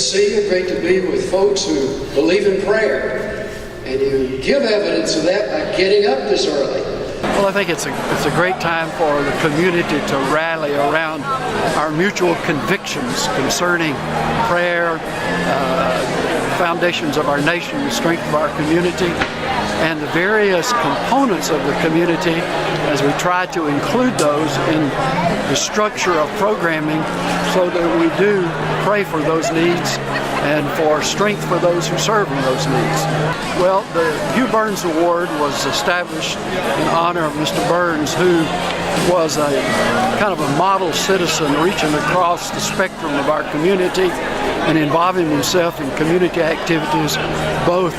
see you, great to be with folks who believe in prayer. And you give evidence of that by getting up this early. Well, I think it's a great time for the community to rally around our mutual convictions concerning prayer, foundations of our nation, the strength of our community, and the various components of the community as we try to include those in the structure of programming so that we do pray for those needs and for strength for those who serve in those needs. Well, the Hugh Burns Award was established in honor of Mr. Burns, who was a kind of a model citizen reaching across the spectrum of our community and involving himself in community activities, both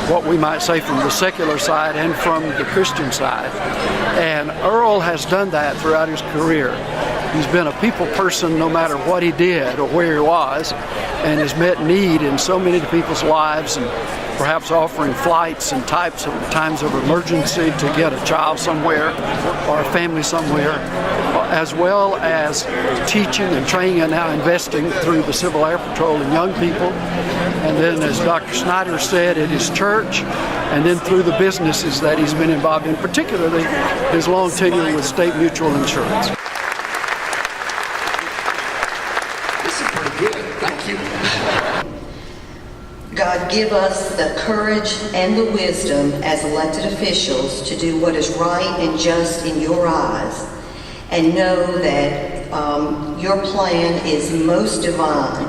what we might say from the secular side and from the Christian side. And Earl has done that throughout his career. He's been a people person no matter what he did or where he was, and has met need in so many people's lives, and perhaps offering flights and times of emergency to get a child somewhere or a family somewhere, as well as teaching and training and now investing through the Civil Air Patrol in young people. And then, as Dr. Snyder said, at his church, and then through the businesses that he's been involved in, particularly his long tenure with State Mutual Insurance. This is pretty good. Thank you. God, give us the courage and the wisdom as elected officials to do what is right and just in your eyes, and know that your plan is most divine.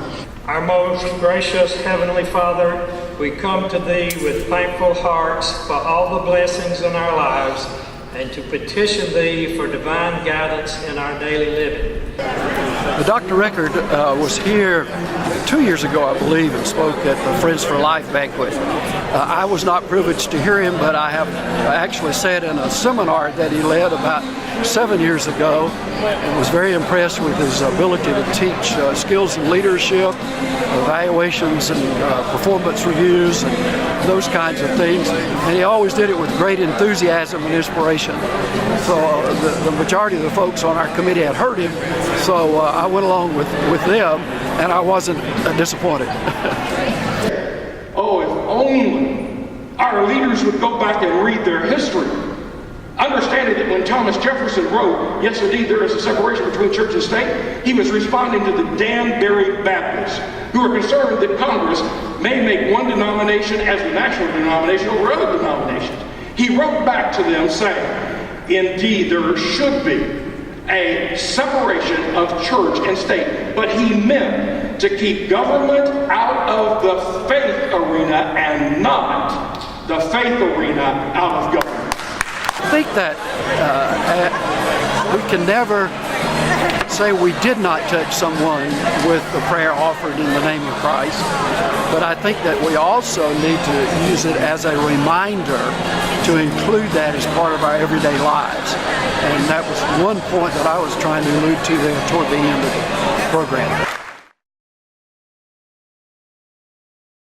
Our most gracious Heavenly Father, we come to Thee with thankful hearts for all the blessings in our lives and to petition Thee for divine guidance in our daily living. Dr. Rickard was here 2 years ago, I believe, and spoke at the Friends for Life banquet. I was not privileged to hear him, but I have actually sat in a seminar that he led about 7 years ago and was very impressed with his ability to teach skills in leadership, evaluations and performance reviews and those kinds of things. And he always did it with great enthusiasm and inspiration. So the majority of the folks on our committee had heard him, so I went along with them, and I wasn't disappointed. Oh, if only our leaders would go back and read their history, understanding that when Thomas Jefferson wrote, "Yes, indeed, there is a separation between church and state," he was responding to the Danbury Baptists, who are concerned that Congress may make one denomination as the national denomination over other denominations. He wrote back to them saying, "Indeed, there should be a separation of church and state," but he meant to keep government out of the faith arena and not the faith arena out of government. I think that we can never say we did not touch someone with the prayer offered in the name of Christ, but I think that we also need to use it as a reminder to include that as part of our everyday lives. And that was one point that I was trying to allude to there toward the end of the program.